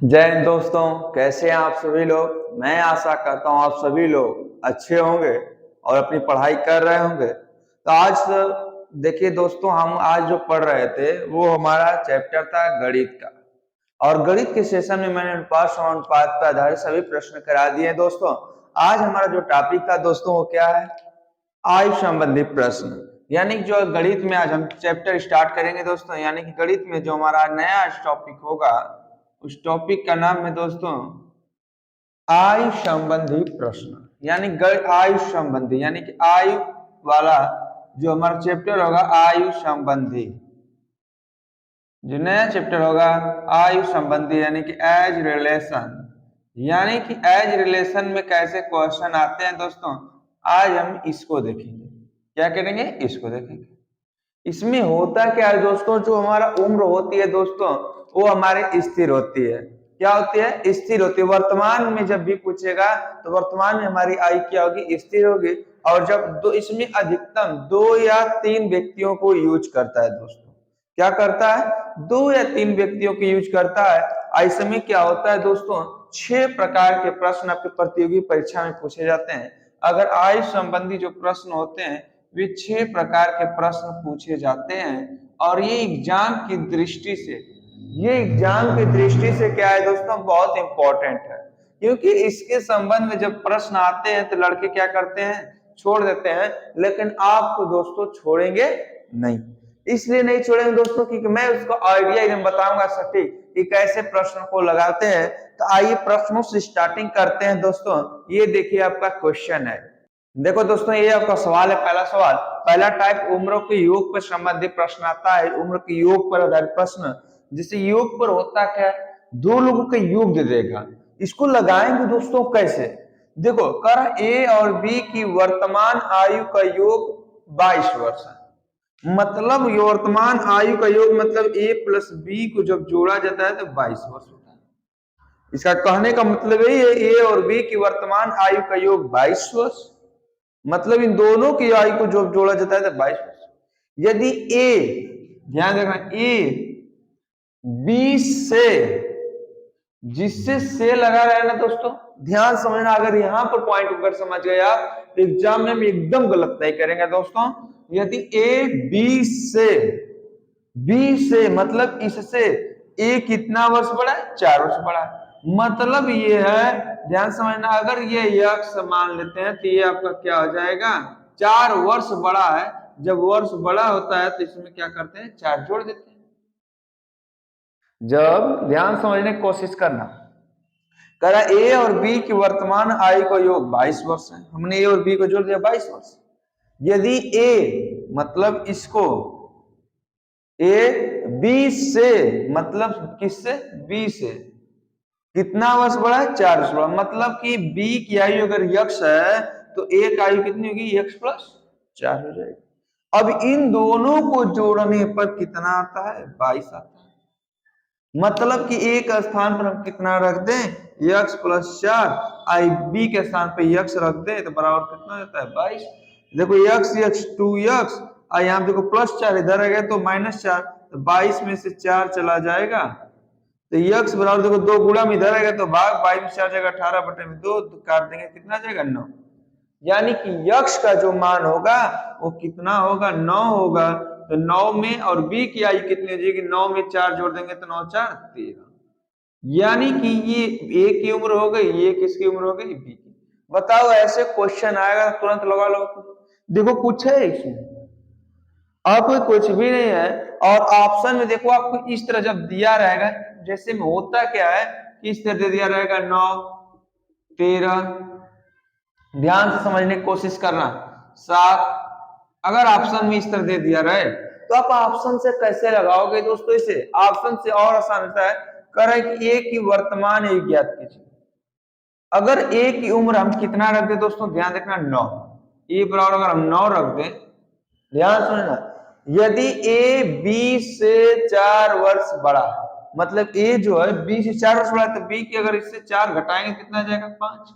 जय हिंद दोस्तों, कैसे हैं आप सभी लोग। मैं आशा करता हूं आप सभी लोग अच्छे होंगे और अपनी पढ़ाई कर रहे होंगे। तो आज देखिए दोस्तों, हम आज जो पढ़ रहे थे वो हमारा चैप्टर था गणित का। और गणित के सेशन में मैंने अनुपात समानुपात पर आधारित सभी प्रश्न करा दिए हैं दोस्तों। आज हमारा जो टॉपिक था दोस्तों वो क्या है? आयु संबंधी प्रश्न। यानी कि जो गणित में आज हम चैप्टर स्टार्ट करेंगे दोस्तों, यानी कि गणित में जो हमारा नया टॉपिक होगा उस टॉपिक का नाम है दोस्तों आयु संबंधी प्रश्न। यानी आयु संबंधी यानी कि आयु वाला जो हमारा चैप्टर होगा आयु संबंधी। जो नया चैप्टर होगा आयु संबंधी यानी कि एज रिलेशन। यानी कि एज रिलेशन में कैसे क्वेश्चन आते हैं दोस्तों, आज हम इसको देखेंगे। क्या करेंगे? इसको देखेंगे। इसमें होता क्या है दोस्तों, जो हमारा उम्र होती है दोस्तों वो हमारी स्थिर होती है। क्या होती है? स्थिर होती है। वर्तमान में जब भी पूछेगा तो वर्तमान में हमारी आयु क्या होगी? स्थिर होगी। और जब दो, इसमें अधिकतम 2 या 3 व्यक्तियों को यूज करता है दोस्तों। क्या करता है? 2 या 3 व्यक्तियों को यूज करता है। ऐसे में क्या होता है दोस्तों, 6 प्रकार के प्रश्न आपके प्रतियोगी परीक्षा में पूछे जाते हैं। अगर आयु संबंधी जो प्रश्न होते हैं वे 6 प्रकार के प्रश्न पूछे जाते हैं। और ये एग्जाम की दृष्टि से क्या है दोस्तों, बहुत इंपॉर्टेंट है। क्योंकि इसके संबंध में जब प्रश्न आते हैं तो लड़के क्या करते हैं? छोड़ देते हैं। लेकिन आप तो दोस्तों छोड़ेंगे नहीं। इसलिए नहीं छोड़ेंगे दोस्तों क्योंकि मैं उसको आइडिया एकदम बताऊंगा सटीक कि कैसे प्रश्न को लगाते हैं। तो आइए प्रश्नों से स्टार्टिंग करते हैं दोस्तों। ये देखिए आपका क्वेश्चन है। देखो दोस्तों, ये आपका सवाल है। पहला सवाल, पहला टाइप उम्र के योग पर संबंधित प्रश्न आता है। उम्र के योग पर आधारित प्रश्न। जिसे योग पर होता क्या है, 2 लोगों के योग दे देगा। इसको लगाएंगे दोस्तों कैसे? देखो, कर ए और बी की वर्तमान आयु का योग 22 वर्ष है। मतलब ये वर्तमान आयु का योग मतलब ए प्लस बी को जब जोड़ा जाता है तो 22 वर्ष होता है। इसका कहने का मतलब यही है, ए और बी की वर्तमान आयु का योग 22 वर्ष। मतलब इन दोनों की आयु को जो जोड़ा जाता है तो 22 वर्ष। यदि ए, ध्यान रखना, ए 20 से, जिससे से लगा रहा है ना दोस्तों, ध्यान समझना। अगर यहां पर पॉइंट अगर समझ गए आप तो एग्जाम में हम एकदम गलत नहीं करेंगे दोस्तों। यदि ए 20 से मतलब इससे ए कितना वर्ष बड़ा है? 4 वर्ष बड़ा है। मतलब ये है, ध्यान समझना, अगर ये यक्स मान लेते हैं तो ये आपका क्या हो जाएगा? 4 वर्ष बड़ा है। जब वर्ष बड़ा होता है तो इसमें क्या करते हैं? 4 जोड़ देते हैं। जब ध्यान समझने की कोशिश करना, करा ए और बी की वर्तमान आयु का योग 22 वर्ष है। हमने ए और बी को जोड़ दिया 22 वर्ष। यदि ए मतलब इसको ए 20 से मतलब किससे? बी से कितना वर्ष बड़ा है? 4 वर्ष बड़ा। मतलब कि बी की आयु अगर यक्स है तो ए की आयु कितनी होगी? यक्स प्लस 4 हो जाएगी। अब इन दोनों को जोड़ने पर कितना आता है? 22 आता है। मतलब कि एक स्थान पर हम कितना रख दें? X plus 4। आई बी के स्थान पर यक्स रख दें तो बराबर कितना होता है? 22। देखो यक्स यक्स 2 यक्स, और यहाँ देखो +4 इधर आ गया तो -4, तो 22 में से 4 चला जाएगा तो यक्स बराबर देखो 2 गुणा में इधर आएगा तो भाग 22 में 4 जाएगा 18/2, तो काट देंगे कितना जाएगा? 9। यानी कि यक्स का जो मान होगा वो कितना होगा? 9 होगा। तो 9 में, और बी की आयु कितनी हो जाएगी? 9 में 4 जोड़ देंगे तो 9 4 13। यानी कि ये ए की उम्र हो गई, ये किसकी उम्र हो गई? बी की। बताओ, ऐसे क्वेश्चन आएगा तुरंत लगा लो। देखो कुछ है इसमें, आपको कुछ भी नहीं है। और ऑप्शन में देखो आपको इस तरह जब दिया रहेगा, जैसे में होता क्या है कि इस तरह दे दिया रहेगा 9 13, ध्यान से समझने की कोशिश करना, 7। अगर ऑप्शन में इस तरह दे दिया रहे तो आप ऑप्शन से कैसे लगाओगे दोस्तों? इसे ऑप्शन से और आसान होता है। करें कि ए की वर्तमान आयु ज्ञात कीजिए। अगर ए की उम्र हम कितना रख दे दोस्तों, ध्यान रखना 9। ए बराबर अगर हम 9 रख दें, ध्यान सुनना, यदि ए 20 से 4 वर्ष बड़ा है, मतलब ए जो है 20 से 4 वर्ष बड़ा है, तो बी की अगर इससे 4 घटाएंगे कितना जाएगा? 5।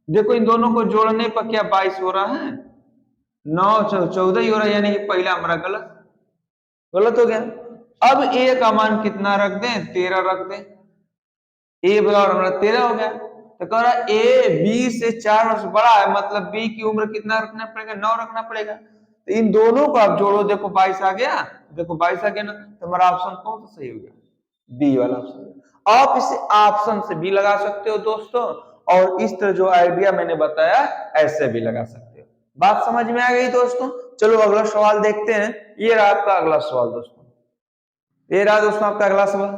देखो इन दोनों को जोड़ने पर क्या 22 हो रहा है? 9 14 ही हो रहा है। यानी कि पहला हमारा गलत गलत हो गया। अब ए का मान कितना रख दें? 13 रख दें। ए बराबर हमारा 13 हो गया। तो कह रहा ए बी से 4 वर्ष बड़ा है, मतलब बी की उम्र कितना रखना पड़ेगा, 9 रखना पड़ेगा। तो इन दोनों को आप जोड़ो, देखो 22 आ गया, देखो 22 आ गया ना, तो हमारा ऑप्शन कौन सा सही हो गया, बी वाला ऑप्शन। आप इसे ऑप्शन से भी लगा सकते हो दोस्तों, और इस तरह जो आइडिया मैंने बताया ऐसे भी लगा सकते हो। बात समझ में आ गई दोस्तों? चलो अगला सवाल देखते हैं। ये रहा आपका अगला सवाल दोस्तों, ये रहा दोस्तों आपका अगला सवाल।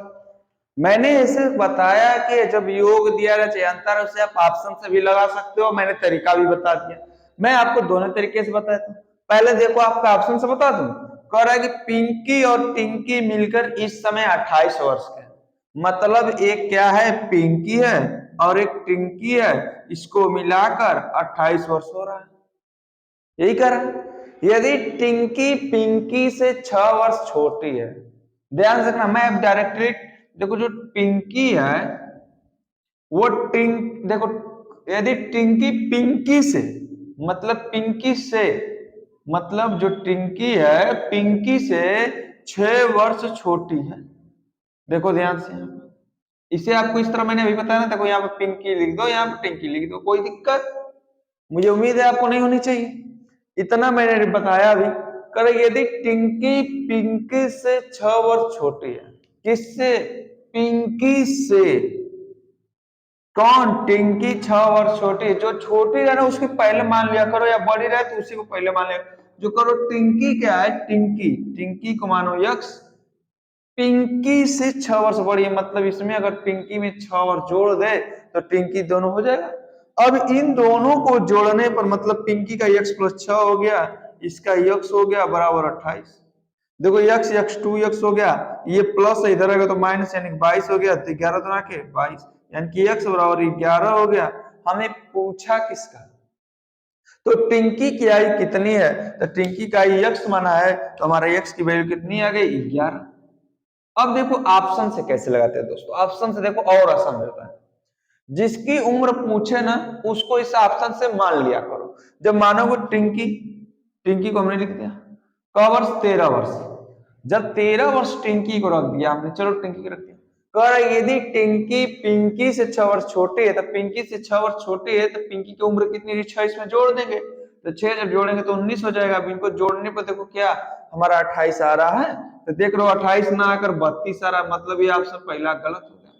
मैंने ऐसे बताया कि जब योग दिया जाए अंतर, उसे आप ऑप्शन से भी लगा सकते हो, मैंने तरीका भी बता दिया। मैं आपको दोनों तरीके से बताता हूँ। पहले देखो आपका ऑप्शन से बता दूं, कह रहा है कि पिंकी और टिंकी मिलकर इस समय 28 वर्ष के, मतलब एक क्या है, पिंकी है और एक टिंकी है, इसको मिलाकर 28 वर्ष हो रहा है। यही कह रहा है। यदि टिंकी पिंकी से 6 वर्ष छोटी है, ध्यान से रखना, मैं डायरेक्टली देखो, जो पिंकी है वो देखो, यदि टिंकी पिंकी से, मतलब पिंकी से, मतलब जो टिंकी है पिंकी से 6 वर्ष छोटी है। देखो ध्यान से, इसे आपको इस तरह मैंने अभी बताया ना, देखो यहाँ पे पिंकी लिख दो, यहाँ पे टिंकी लिख दो, कोई दिक्कत मुझे उम्मीद है आपको नहीं होनी चाहिए। इतना मैंने बताया अभी। कर यदि टिंकी पिंकी से 6 वर्ष छोटी है, किससे, पिंकी से। कौन, टिंकी 6 वर्ष छोटी, जो छोटी रहे ना उसके पहले मान लिया करो, या बड़ी रहे तो उसी को पहले मान लिया। जो करो टिंकी क्या है, टिंकी, टिंकी को मानो यक्स, पिंकी से 6 वर्ष बड़ी है, मतलब इसमें अगर पिंकी में 6 वर्ष जोड़ दे तो टिंकी दोनों हो जाएगा। अब इन दोनों को जोड़ने पर मतलब पिंकी का यक्स प्लस 6 हो गया, इसका यक्स हो गया बराबर 28। देखो यक्स यक्स 2 यक्स हो गया, ये प्लस इधर आएगा तो माइनस, यानी 22 हो गया, तो 11 दुना के 22, यानी कि यक्स बराबर 11 हो गया। हमें पूछा किसका, तो टिंकी की आई कितनी है, तो टिंकी का आई यक्स माना है, तो हमारा यक्स की वैल्यू कितनी आ गई, 11। अब देखो ऑप्शन से कैसे लगाते हैं दोस्तों, ऑप्शन से देखो और आसान रहता है। जिसकी उम्र पूछे ना उसको इस ऑप्शन से मान लिया करो। जब मानोगे टिंकी, टिंकी को हमने लिख दिया, का वर्ष 13 वर्ष, जब 13 वर्ष टिंकी को रख दिया हमने, चलो टिंकी को रख दिया। कह रहा यदि टिंकी पिंकी से 6 वर्ष छोटी है, तो पिंकी से 6 वर्ष छोटी है तो पिंकी की उम्र कितनी है, 6 इसमें जोड़ देंगे, तो 6 जब जोड़ेंगे तो 19 हो जाएगा। अब इनको जोड़ने पर देखो क्या हमारा 28 आ रहा है, तो देख लो 28 ना आकर 32 आ रहा है, मतलब ये ऑप्शन पहला गलत हो गया।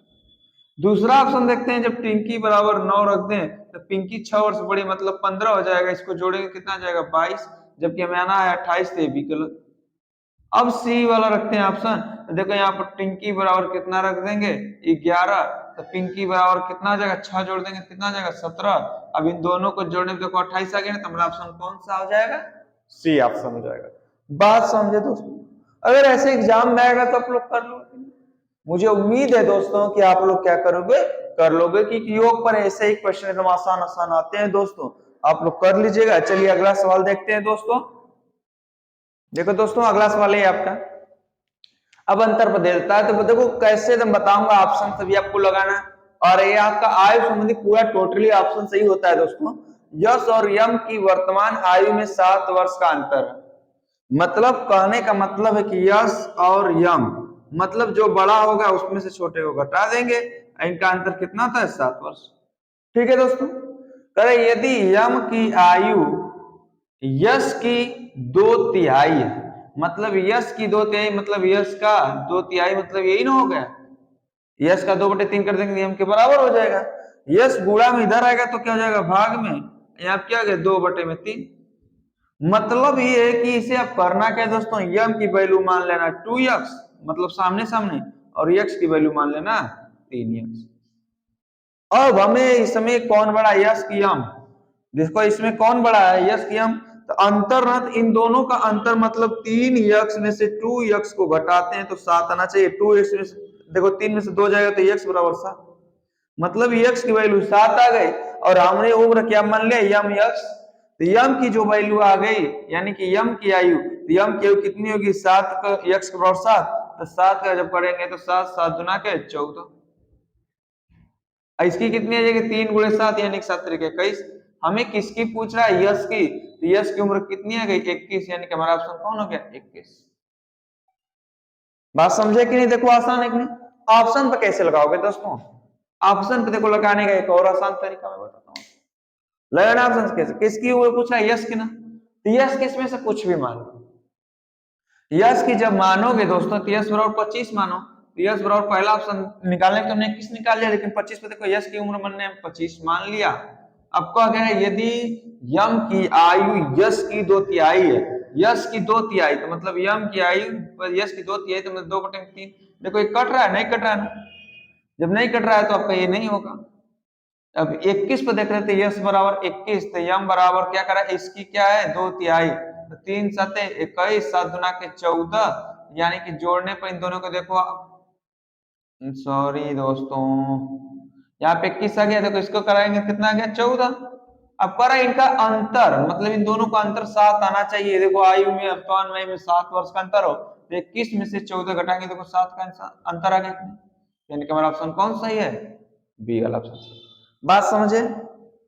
दूसरा ऑप्शन देखते हैं, जब टिंकी बराबर 9 रख दें तो पिंकी 6 वर्ष बड़ी, मतलब 15 हो जाएगा, इसको जोड़ेंगे कितना आ जाएगा 22, जबकि हमें आना है 28, तो ये भी गलत। अब सी वाला रखते हैं ऑप्शन, तो देखो यहाँ पर टिंकी बराबर कितना रख देंगे 11, तो पिंकी बराबर कितना आ जाएगा, 6 जोड़ देंगे कितना आ जाएगा 17। अब इन दोनों को जोड़ने में देखो 28 आ गया, तो हमारा ऑप्शन कौन सा हो जाएगा, सी ऑप्शन हो जाएगा। बात समझे दोस्तों? अगर ऐसे एग्जाम में आएगा तो आप लोग कर लो, मुझे उम्मीद है दोस्तों कि आप लोग क्या करोगे, कर लोगे, कि योग पर ऐसे ही क्वेश्चन एकदम आसान आसान आते हैं दोस्तों, आप लोग कर लीजिएगा। चलिए अगला सवाल देखते हैं दोस्तों। देखो दोस्तों अगला सवाल है आपका, अब अंतर पर दे देता है, तो देखो कैसे मैं बताऊंगा, ऑप्शन से भी आपको लगाना, और ये आपका आयु संबंधी पूरा टोटली ऑप्शन सही होता है दोस्तों। यश और यम की वर्तमान आयु में 7 वर्ष का अंतर है, मतलब कहने का मतलब है कि यश और यम, मतलब जो बड़ा होगा उसमें से छोटे को घटा देंगे, इनका अंतर कितना था, 7 वर्ष। ठीक है दोस्तों, करें यदि यम की आयु यश की 2/3 है, मतलब यश की 2/3 मतलब यश का 2/3 मतलब यही ना हो गया, यश का 2/3 कर देंगे यम के बराबर हो जाएगा। यश गुणा में इधर आएगा तो क्या हो जाएगा, भाग में, यहाँ क्या हो गया 2/3। मतलब ये है कि इसे आप करना क्या है दोस्तों, यम की वैल्यू मान लेना 2x, मतलब सामने सामने, और x की वैल्यू मान लेना 3x। अब हमें इसमें कौन बड़ा, यश की यम, जिसको इसमें कौन बड़ा है, यश की यम, तो अंतर ना, इन दोनों का अंतर मतलब 3x में से 2x को घटाते हैं तो 7 आना चाहिए। 2x में से देखो 3 में से 2 जाएगा तो x बराबर 7, मतलब x की वैल्यू 7 आ गई, और हमने उम्र क्या मान लिया, यम x, तो यम की जो वैल्यू आ गई, यानी कि यम की आयु, तो यम की आयु कितनी होगी, 7 का x के बराबर 7, तो 7 का जब करेंगे तो 7 7 दुना के 14, इसकी कितनी आ जाएगी 3 गुणे 7 यानी 7 तरीके 21। हमें किसकी पूछ रहा है, यश की, तो यश की उम्र कितनी आ गई 21, यानी कि हमारा ऑप्शन कौन हो गया 21। बात समझे कि नहीं, देखो आसान है कि नहीं। ऑप्शन पर कैसे लगाओगे दोस्तों, ऑप्शन पे देखो लगाने का एक और आसान तरीका मैं बताता हूँ। लगाना ऑप्शन कैसे, किसकी वो पूछा यस की ना, तो यस किस में से कुछ भी मान लो। यस की जब मानोगे दोस्तों तो यस बराबर 25 मानो, तो यस बराबर पहला ऑप्शन निकालने के तुमने 21 निकाल लिया, लेकिन 25 पे देखो यस की उम्र हमने 25 मान लिया। अब क्या कह है, यदि यम की आयु यस की 2/3 है, यस की 2/3 तो मतलब यम की आयु यस की 2/3 तो मतलब 2/3। देखो ये कट रहा है, नहीं कट रहा है ना, जब नहीं कट रहा है तो आपका ये नहीं होगा। अब 21 पे देख रहे थे यस बराबर 21, तो यम बराबर क्या करा, इसकी क्या है 2/3, तो 3 सते 21, 7 दुना के 14, यानी कि जोड़ने पर इन दोनों को देखो, सॉरी दोस्तों, यहाँ पे 21 आ गया, देखो इसको कराएंगे कितना आ गया 14। अब करा इनका अंतर, मतलब इन दोनों का अंतर 7 आना चाहिए। देखो आयु में अवतान में 7 वर्ष का अंतर हो, तो 21 में से 14 घटाएंगे, देखो 7 का अंतर आ गया, यानी कि हमारा ऑप्शन कौन सही है, बी वाला ऑप्शन सही। बात समझे,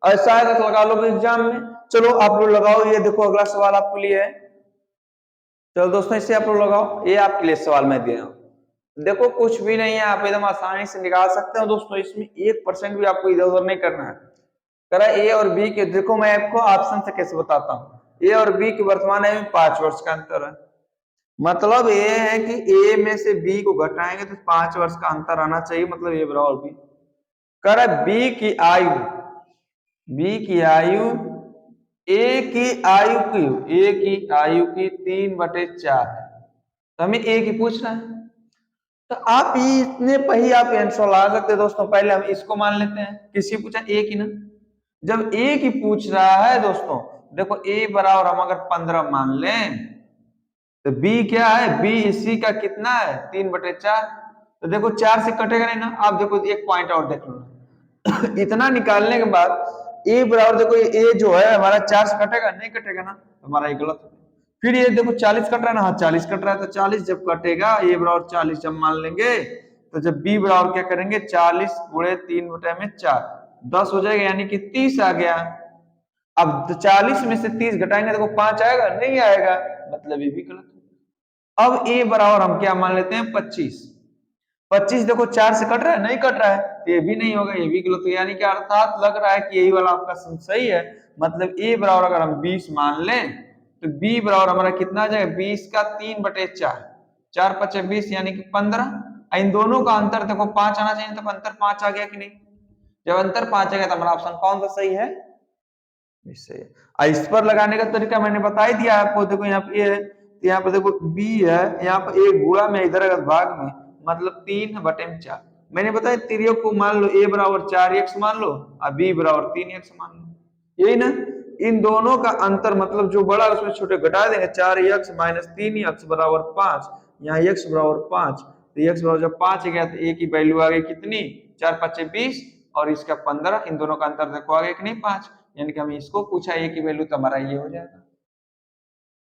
ऐसा है तो लगा लो एग्जाम में। चलो आप लोग लगाओ, ये देखो अगला सवाल आपके लिए है। चलो दोस्तों इसे आप लोग लगाओ, ये आपके लिए सवाल मैं दे रहा हूँ। देखो कुछ भी नहीं है, आप एकदम आसानी से निकाल सकते हो दोस्तों, इसमें 1% भी आपको इधर उधर नहीं करना है। करा ए और बी के, देखो मैं आपको ऑप्शन से कैसे बताता हूँ। ए और बी के वर्तमान आयु में 5 वर्ष का अंतर है, मतलब ये है कि ए में से बी को घटाएंगे तो 5 वर्ष का अंतर आना चाहिए, मतलब ए बराबर बी। कर बी की आयु, बी की आयु ए की आयु की, ए की आयु की 3/4 है, तो हमें ए की पूछ रहा है। तो आप ये इतने पे ही आप आंसर ला सकते हैं दोस्तों। पहले हम इसको मान लेते हैं, किसी पूछा ए की ना, जब ए की पूछ रहा है दोस्तों, देखो ए बराबर हम अगर 15 मान लें, तो बी क्या है, बी इसी का कितना है 3/4, तो देखो 4 से कटेगा नहीं ना। आप देखो एक पॉइंट और देख लो इतना निकालने के बाद ए बराबर, देखो ए जो है हमारा 4 से कटेगा नहीं, कटेगा ना, तो हमारा ये गलत है। फिर ये देखो 40 कट रहा है ना, हाँ 40 कट रहा है, तो 40 जब कटेगा ए बराबर 40 जब मान लेंगे, तो जब बी बराबर क्या करेंगे 40 गुणे 3/4, 10 हो जाएगा, यानी कि 30 आ गया। अब 40 में से 30 घटाएंगे, देखो 5 आएगा, नहीं आएगा, मतलब ये भी गलत है। अब ए बराबर हम क्या मान लेते हैं 25, 25 देखो 4 से कट रहा है, नहीं कट रहा है, तो ये भी नहीं होगा, ये भी गलत है, यानी कि अर्थात लग रहा है कि यही वाला आपका सही है। मतलब ए बराबर अगर हम 20 मान लें, तो बी बराबर हमारा कितना आ जाएगा 20 का 3/4, 4×5 = 20, यानी कि 15। इन दोनों का अंतर देखो 5 आना चाहिए, तो अंतर 5 आ गया कि नहीं, जब अंतर 5 आ गया तो हमारा ऑप्शन कौन सा सही है, सही है। इस पर लगाने का तरीका मैंने बता ही दिया आपको, देखो यहाँ पे ए है, तो यहाँ पे देखो बी है, यहाँ पे ए गुणा में इधर अगर भाग में, मतलब 3/4, मैंने बताया तिर्यक को मान लो ए बराबर 4x मान लो और बी बराबर 3x मान लो, यही ना। इन दोनों का अंतर मतलब जो बड़ा उसमें छोटे घटा देंगे, 4x - 3x बराबर 5, यहाँ x बराबर 5, तो x बराबर जब 5 गया तो a की वैल्यू आ गई कितनी 4×5 = 20 और इसका 15, इन दोनों का अंतर देखो आ गया कि नहीं 5, यानी कि हम इसको पूछा a की वैल्यू, तो हमारा ये हो जाएगा।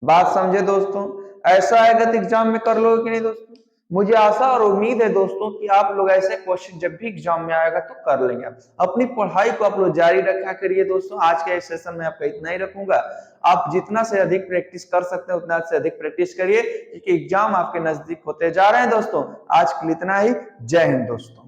बात समझे दोस्तों, ऐसा आएगा तो एग्जाम में कर लोगे कि नहीं दोस्तों। मुझे आशा और उम्मीद है दोस्तों कि आप लोग ऐसे क्वेश्चन जब भी एग्जाम में आएगा तो कर लेंगे। अपनी पढ़ाई को आप लोग जारी रखा करिए दोस्तों। आज के इस सेशन में आपका इतना ही रखूंगा, आप जितना से अधिक प्रैक्टिस कर सकते हैं उतना से अधिक प्रैक्टिस करिए, क्योंकि एग्जाम आपके नजदीक होते जा रहे हैं दोस्तों। आज के लिए इतना ही, जय हिंद दोस्तों।